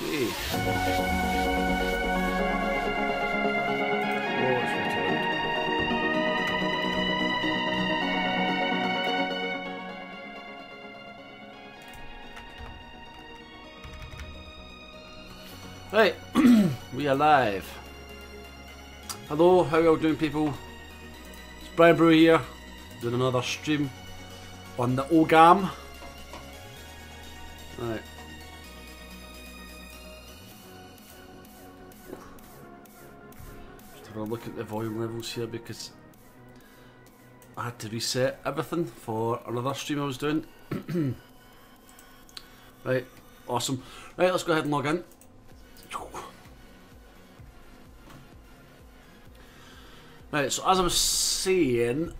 Okay. Oh, it's way too loud. Right, we are live. Hello, how are you all doing, people? It's Brian Brew here, doing another stream on the oGame. Right. Just have a look at the volume levels here because I had to reset everything for another stream I was doing. Right, awesome. Right, let's go ahead and log in. Right, so as I was saying,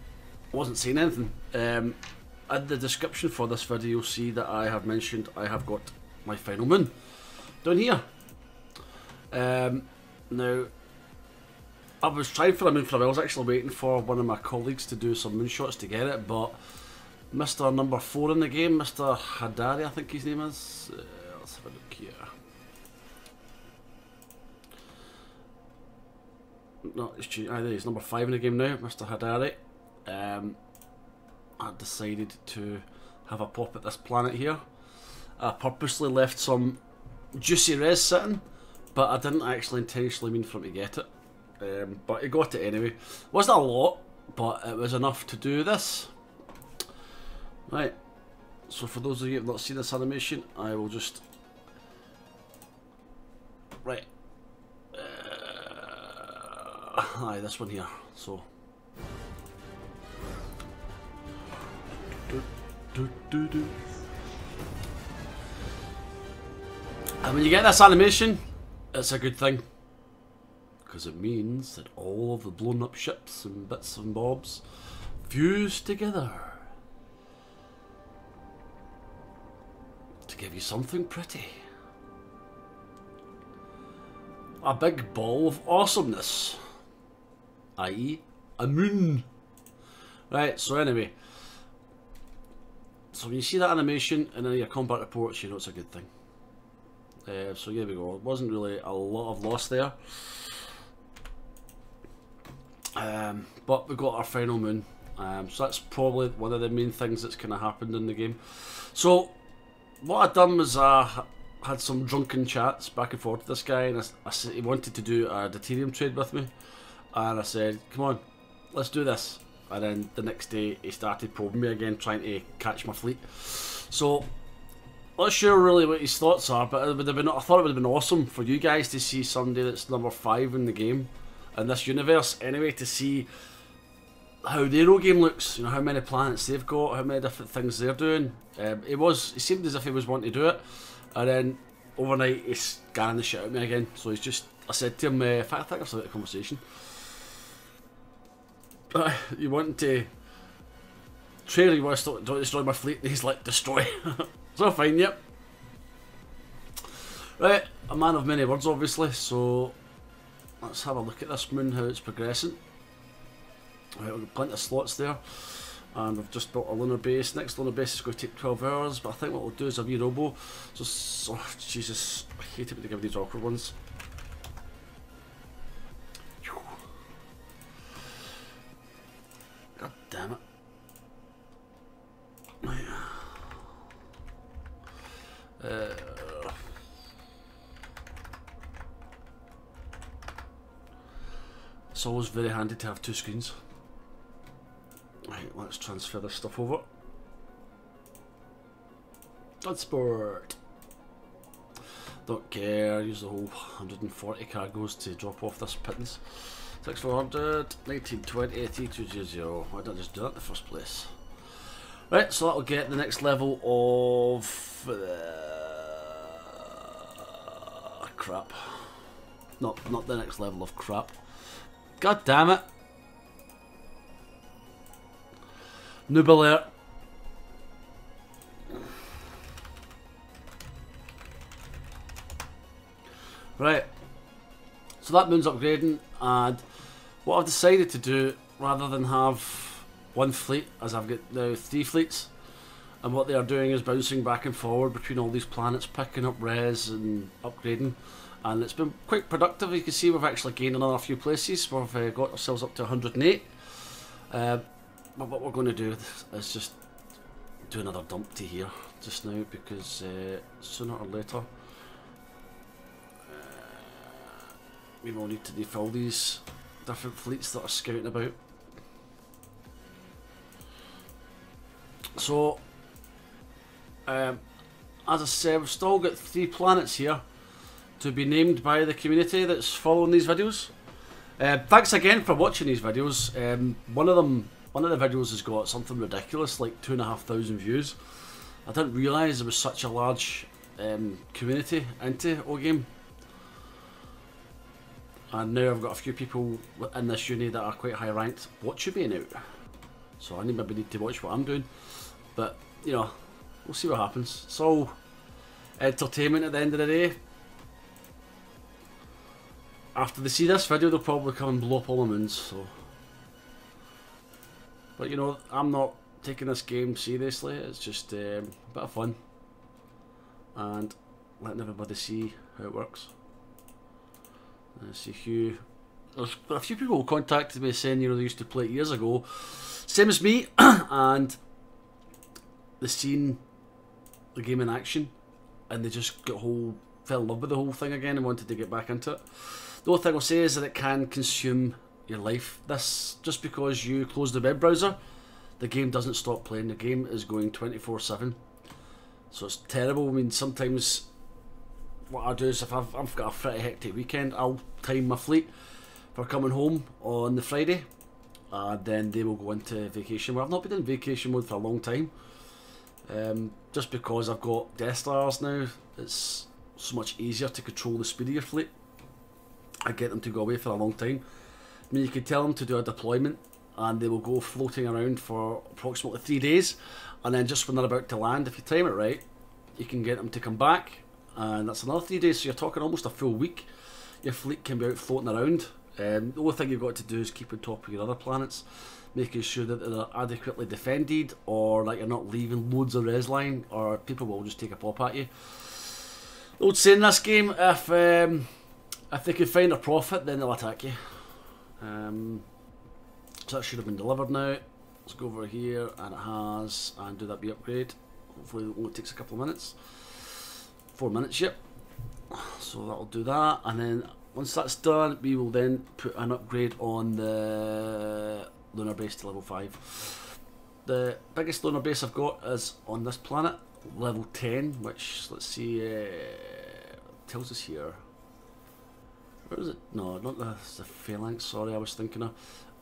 I wasn't saying anything. In the description for this video, you'll see that I have mentioned I have got my final moon down here. Now, I was trying for a moon for a while. I was actually waiting for one of my colleagues to do some moonshots to get it, but Mr. number 4 in the game, Mr. Hadari, I think his name is. Let's have a look here. No, he's number 5 in the game now, Mr. Hadari. I decided to have a pop at this planet here. I purposely left some juicy res sitting, but I didn't actually intentionally mean for him to get it. But he got it anyway. Wasn't a lot, but it was enough to do this. Right, so for those of you who have not seen this animation, I will just... Right. Aye, this one here, so... And when you get this animation, it's a good thing. Because it means that all of the blown up ships and bits and bobs fuse together to give you something pretty. A big ball of awesomeness. I.e. a moon. Right, so anyway. So when you see that animation and then your combat reports, you know it's a good thing. So here we go. It wasn't really a lot of loss there. But we got our final moon. So that's probably one of the main things that's kind of happened in the game. So what I'd done was I had some drunken chats back and forth with this guy, and I said he wanted to do a deuterium trade with me. And I said, come on, let's do this. And then the next day he started probing me again, trying to catch my fleet. So, not sure really what his thoughts are, but it would have been, I thought it would have been awesome for you guys to see somebody that's number 5 in the game, in this universe anyway, to see how their oGame looks, you know, how many planets they've got, how many different things they're doing. He seemed as if he was wanting to do it, and then overnight he's scanning the shit out of me again. So he's just, I said to him, in fact I think I've started a conversation. You want to trade, or you want to destroy my fleet? And he's like, destroy. So fine, yep. Right, a man of many words obviously, so let's have a look at this moon, how it's progressing. Right, we've got plenty of slots there, and we've just built a lunar base. Next lunar base is going to take 12 hours, but I think what we'll do is a wee robo. So, oh, Jesus, I hate it when they give these awkward ones. God damn it. It's always very handy to have 2 screens. Right, let's transfer this stuff over. Transport. Don't care, use the whole 140 cargoes to drop off this pittance. 6400, 1920, 3200. Why didn't I just do that in the first place? Right, so that'll get the next level of... crap. Not the next level of crap. God damn it. Noob alert. Right. So that moon's upgrading, and what I've decided to do, rather than have one fleet, as I've got now 3 fleets, And what they are doing is bouncing back and forward between all these planets, picking up res and upgrading. And it's been quite productive. You can see we've actually gained another few places. We've got ourselves up to 108. But what we're going to do is just do another dump to here just now, because sooner or later we will need to refill these different fleets that are scouting about. So, as I said, we've still got 3 planets here to be named by the community that's following these videos. Thanks again for watching these videos. One of the videos has got something ridiculous, like 2,500 views. I didn't realise there was such a large community into oGame. And now I've got a few people in this uni that are quite high ranked watching me now. So I maybe need to watch what I'm doing. But, you know, we'll see what happens. It's all entertainment at the end of the day. After they see this video, they'll probably come and blow up all the moons. So, but you know, I'm not taking this game seriously. It's just a bit of fun and letting everybody see how it works. I see Hugh. There's a few people who contacted me saying, you know, they used to play it years ago, same as me, and they seen the game in action, and they just fell in love with the whole thing again and wanted to get back into it. The only thing I'll say is that it can consume your life. This, just because you close the web browser, the game doesn't stop playing. The game is going 24/7. So it's terrible. I mean, sometimes what I do is if I've got a pretty hectic weekend, I'll time my fleet for coming home on the Friday, and then they will go into vacation mode. I've not been in vacation mode for a long time, just because I've got Death Stars now. It's so much easier to control the speed of your fleet. I get them to go away for a long time. I mean, you can tell them to do a deployment and they will go floating around for approximately 3 days, and then just when they're about to land, if you time it right, you can get them to come back, and that's another 3 days. So you're talking almost a full week. Your fleet can be out floating around. The only thing you've got to do is keep on top of your other planets, making sure that they're adequately defended, or that you're not leaving loads of res line, or people will just take a pop at you. I would say in this game, if they can find a profit, then they'll attack you. So that should have been delivered now. Let's go over here, and it has, and do that wee upgrade. Hopefully it only takes a couple of minutes. 4 minutes, yep. So that'll do that, and then once that's done, we will then put an upgrade on the lunar base to level 5. The biggest lunar base I've got is on this planet, level 10, which, let's see, tells us here. Where is it? No, not the phalanx, sorry, I was thinking of.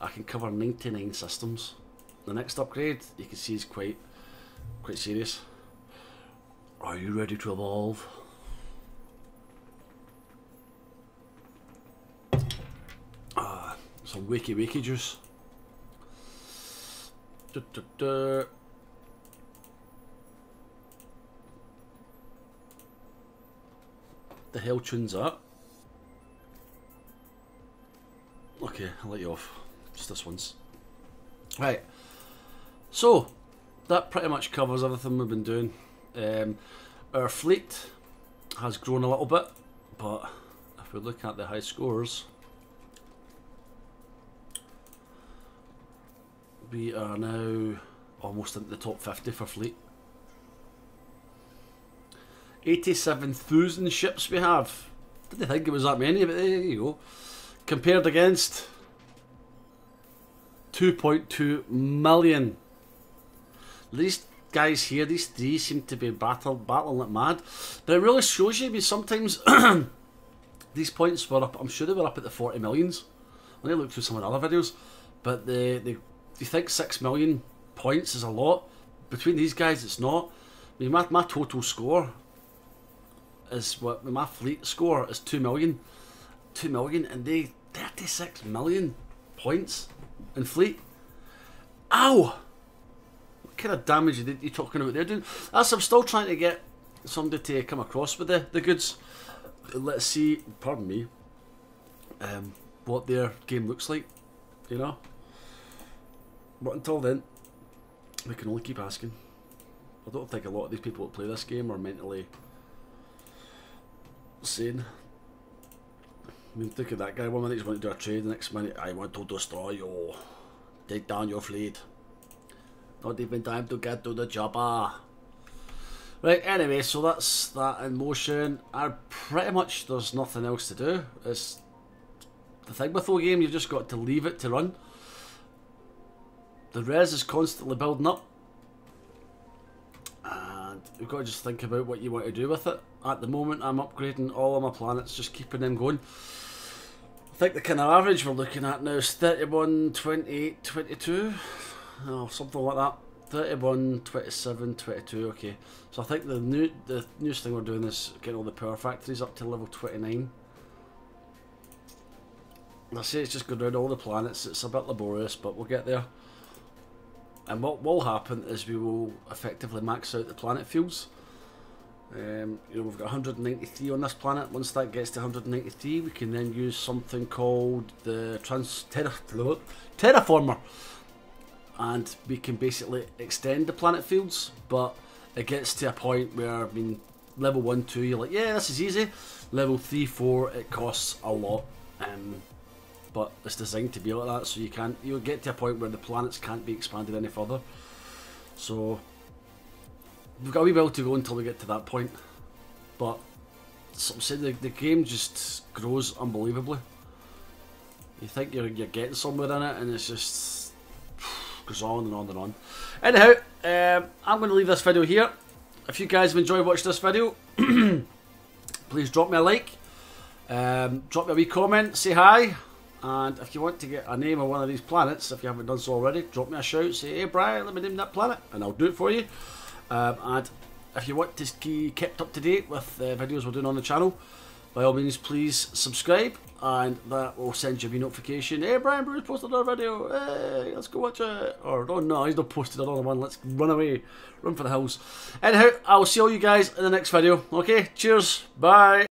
I can cover 99 systems. The next upgrade, you can see, is quite serious. Are you ready to evolve? Some wakey juice. The hell tunes that? Okay, I'll let you off. Just this once. Right. So, that pretty much covers everything we've been doing. Our fleet has grown a little bit, but if we look at the high scores, we are now almost into the top 50 for fleet. 87,000 ships we have. Didn't think it was that many, but there you go. Compared against 2.2 million. These guys here, these three, seem to be battling like mad. But it really shows you, because sometimes these points were up, I'm sure they were up at the 40 millions. When I look through some of the other videos. But you think 6 million points is a lot. Between these guys, it's not. I mean, my total score is what my fleet score is 2 million. 2 million, and they 36 million points in fleet. Ow! What kind of damage are you talking about there, dude? As I'm still trying to get somebody to come across with the goods. Let's see, pardon me, what their game looks like, you know. But until then, we can only keep asking. I don't think a lot of these people that play this game are mentally sane. I mean, think of that guy. 1 minute he's wanting to do a trade, the next minute I want to destroy you, take down your fleet. Not even time to get to the chopper. Right, anyway, so that's that in motion. Pretty much there's nothing else to do. It's the thing with oGame, you've just got to leave it to run. The res is constantly building up. And you've got to just think about what you want to do with it. At the moment I'm upgrading all of my planets, just keeping them going. I think the kind of average we're looking at now is 31, 28, 22. Oh, something like that. 31, 27, 22, okay. So I think the newest thing we're doing is getting all the power factories up to level 29. I say it's just going around all the planets, it's a bit laborious, but we'll get there. And what will happen is we will effectively max out the planet fields. You know, we've got 193 on this planet. Once that gets to 193, we can then use something called the Terraformer. And we can basically extend the planet fields, but it gets to a point where, I mean, level 1, 2, you're like, yeah, this is easy. Level 3, 4, it costs a lot, but it's designed to be like that, so you'll get to a point where the planets can't be expanded any further. So we've got a wee while to go until we get to that point, but I'm saying the game just grows unbelievably. You think you're getting somewhere in it, and it's just goes on and on and on. Anyhow, I'm going to leave this video here. If you guys have enjoyed watching this video, please drop me a like, drop me a wee comment, say hi, and if you want to get a name of one of these planets, if you haven't done so already, drop me a shout, say, hey Brian, let me name that planet, and I'll do it for you. And if you want to be kept up to date with the videos we're doing on the channel, by all means please subscribe, and that will send you a wee notification. Hey, Brian Bruce posted another video, hey, let's go watch it. Or, oh no, he's not posted another one, let's run away, run for the hills. Anyhow, I'll see all you guys in the next video. Okay, cheers, bye.